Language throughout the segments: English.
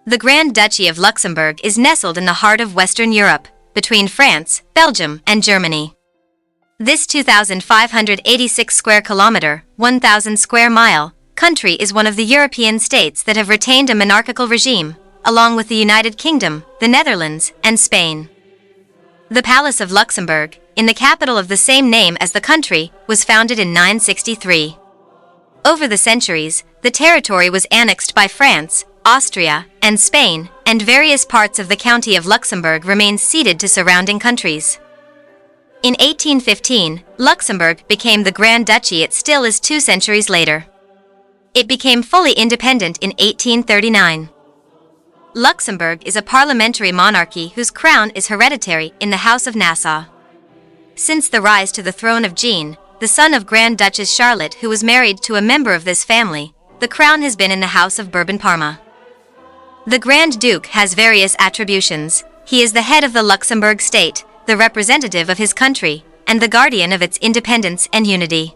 The Grand Duchy of Luxembourg is nestled in the heart of Western Europe, between France, Belgium, and Germany. This 2,586 square kilometer, 1,000 square mile, country is one of the European states that have retained a monarchical regime, along with the United Kingdom, the Netherlands, and Spain. The Palace of Luxembourg, in the capital of the same name as the country, was founded in 963. Over the centuries, the territory was annexed by France, Austria, and Spain, and various parts of the county of Luxembourg remained ceded to surrounding countries. In 1815, Luxembourg became the Grand Duchy it still is 2 centuries later. It became fully independent in 1839. Luxembourg is a parliamentary monarchy whose crown is hereditary in the House of Nassau. Since the rise to the throne of Jean, the son of Grand Duchess Charlotte, who was married to a member of this family, the crown has been in the House of Bourbon-Parma. The Grand Duke has various attributions. He is the head of the Luxembourg state, the representative of his country, and the guardian of its independence and unity.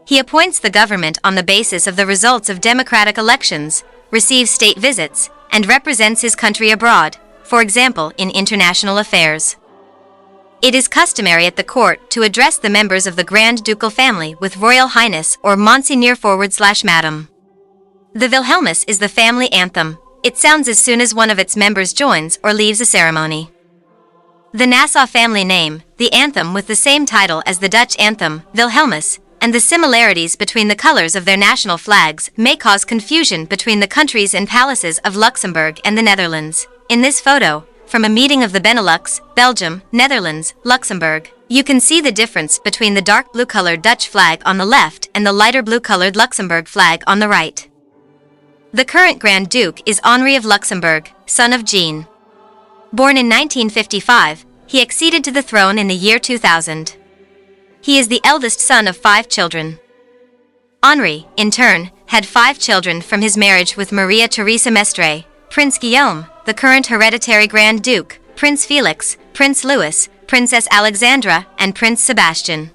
He appoints the government on the basis of the results of democratic elections, receives state visits, and represents his country abroad, for example in international affairs. It is customary at the court to address the members of the Grand Ducal family with Royal Highness or Monseigneur/Madam. The Wilhelmus is the family anthem. It sounds as soon as one of its members joins or leaves a ceremony. The Nassau family name, the anthem with the same title as the Dutch anthem, Wilhelmus, and the similarities between the colors of their national flags may cause confusion between the countries and palaces of Luxembourg and the Netherlands. In this photo, from a meeting of the Benelux, Belgium, Netherlands, Luxembourg, you can see the difference between the dark blue-colored Dutch flag on the left and the lighter blue-colored Luxembourg flag on the right. The current Grand Duke is Henri of Luxembourg, son of Jean. Born in 1955, he acceded to the throne in the year 2000. He is the eldest son of 5 children. Henri, in turn, had 5 children from his marriage with Maria Theresa Mestre, Prince Guillaume, the current hereditary Grand Duke, Prince Felix, Prince Louis, Princess Alexandra, and Prince Sebastian.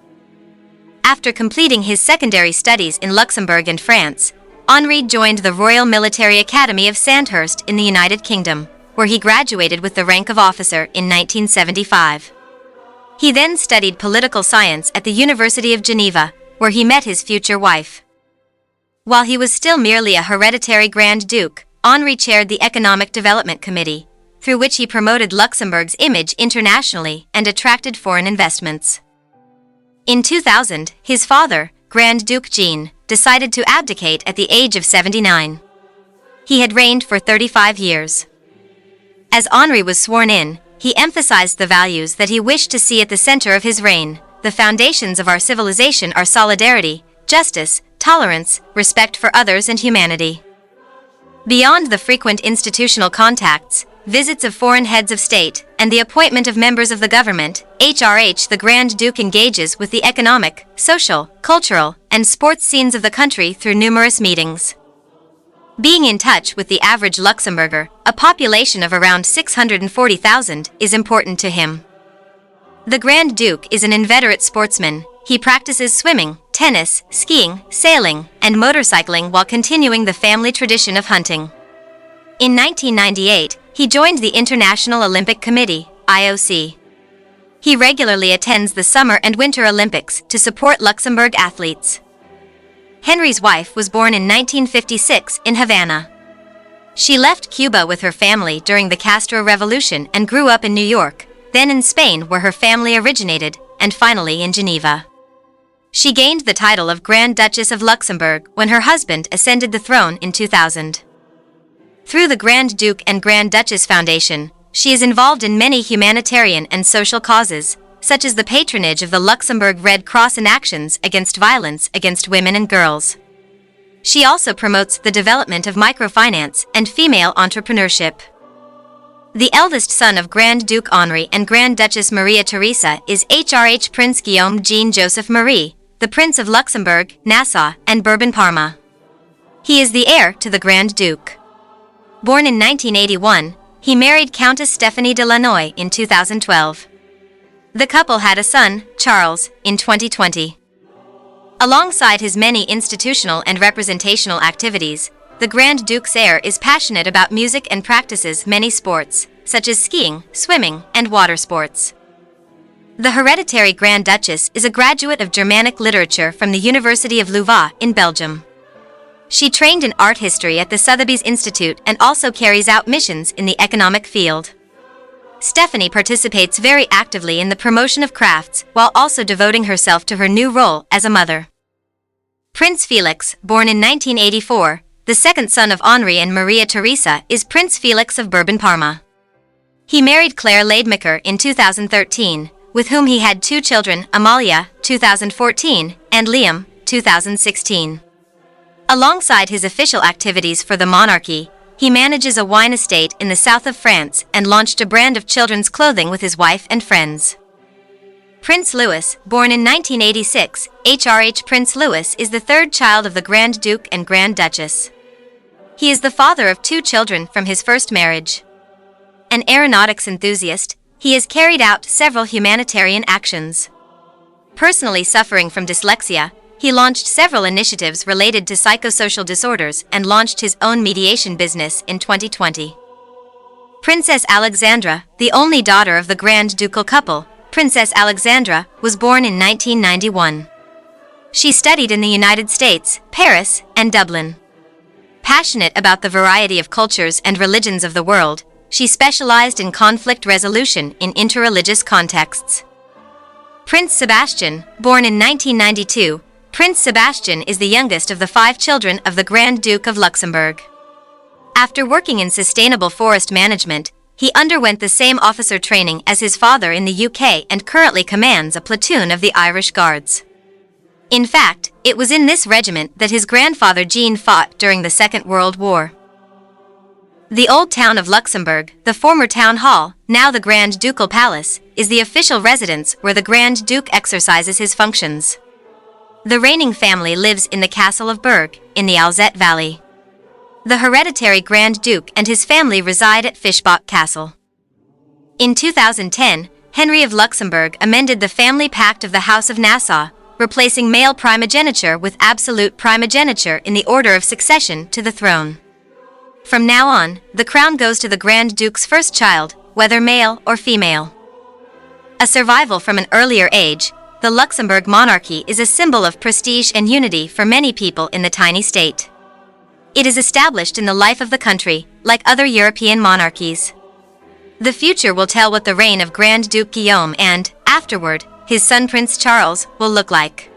After completing his secondary studies in Luxembourg and France, Henri joined the Royal Military Academy of Sandhurst in the United Kingdom, where he graduated with the rank of officer in 1975. He then studied political science at the University of Geneva, where he met his future wife. While he was still merely a hereditary Grand Duke, Henri chaired the Economic Development Committee, through which he promoted Luxembourg's image internationally and attracted foreign investments. In 2000, his father, Grand Duke Jean, decided to abdicate at the age of 79. He had reigned for 35 years. As Henri was sworn in, he emphasized the values that he wished to see at the center of his reign. The foundations of our civilization are solidarity, justice, tolerance, respect for others, and humanity. Beyond the frequent institutional contacts, visits of foreign heads of state, and the appointment of members of the government, the Grand Duke engages with the economic, social, cultural, and sports scenes of the country through numerous meetings. Being in touch with the average Luxembourger, a population of around 640,000, is important to him. The Grand Duke is an inveterate sportsman. He practices swimming, tennis, skiing, sailing, and motorcycling while continuing the family tradition of hunting. In 1998, he joined the International Olympic Committee, IOC. He regularly attends the Summer and Winter Olympics to support Luxembourg athletes. Henri's wife was born in 1956 in Havana. She left Cuba with her family during the Castro Revolution and grew up in New York, then in Spain where her family originated, and finally in Geneva. She gained the title of Grand Duchess of Luxembourg when her husband ascended the throne in 2000. Through the Grand Duke and Grand Duchess Foundation, she is involved in many humanitarian and social causes, such as the patronage of the Luxembourg Red Cross and actions against violence against women and girls. She also promotes the development of microfinance and female entrepreneurship. The eldest son of Grand Duke Henri and Grand Duchess Maria Theresa is Prince Guillaume Jean-Joseph Marie, the Prince of Luxembourg, Nassau, and Bourbon-Parma. He is the heir to the Grand Duke. Born in 1981, he married Countess Stephanie de Lannoy in 2012. The couple had a son, Charles, in 2020. Alongside his many institutional and representational activities, the Grand Duke's heir is passionate about music and practices many sports, such as skiing, swimming, and water sports. The hereditary Grand Duchess is a graduate of Germanic literature from the University of Louvain in Belgium. She trained in art history at the Sotheby's Institute and also carries out missions in the economic field. Stephanie participates very actively in the promotion of crafts while also devoting herself to her new role as a mother. Prince Felix, born in 1984, the second son of Henri and Maria Theresa, is Prince Felix of Bourbon-Parma. He married Claire Leidemacher in 2013, with whom he had 2 children, Amalia, 2014, and Liam, 2016. Alongside his official activities for the monarchy, he manages a wine estate in the south of France and launched a brand of children's clothing with his wife and friends. Prince Louis, born in 1986, Prince Louis is the third child of the Grand Duke and Grand Duchess. He is the father of 2 children from his first marriage. An aeronautics enthusiast, he has carried out several humanitarian actions. Personally suffering from dyslexia, he launched several initiatives related to psychosocial disorders and launched his own mediation business in 2020. Princess Alexandra, the only daughter of the Grand Ducal couple, Princess Alexandra, was born in 1991. She studied in the United States, Paris, and Dublin. Passionate about the variety of cultures and religions of the world, she specialized in conflict resolution in interreligious contexts. Prince Sebastian, born in 1992, Prince Sebastian is the youngest of the 5 children of the Grand Duke of Luxembourg. After working in sustainable forest management, he underwent the same officer training as his father in the UK and currently commands a platoon of the Irish Guards. In fact, it was in this regiment that his grandfather Jean fought during the Second World War. The Old Town of Luxembourg, the former town hall, now the Grand Ducal Palace, is the official residence where the Grand Duke exercises his functions. The reigning family lives in the Castle of Berg, in the Alzette Valley. The hereditary Grand Duke and his family reside at Fischbach Castle. In 2010, Henri of Luxembourg amended the family pact of the House of Nassau, replacing male primogeniture with absolute primogeniture in the order of succession to the throne. From now on, the crown goes to the Grand Duke's first child, whether male or female. A survival from an earlier age, the Luxembourg monarchy is a symbol of prestige and unity for many people in the tiny state. It is established in the life of the country, like other European monarchies. The future will tell what the reign of Grand Duke Guillaume and, afterward, his son Prince Charles will look like.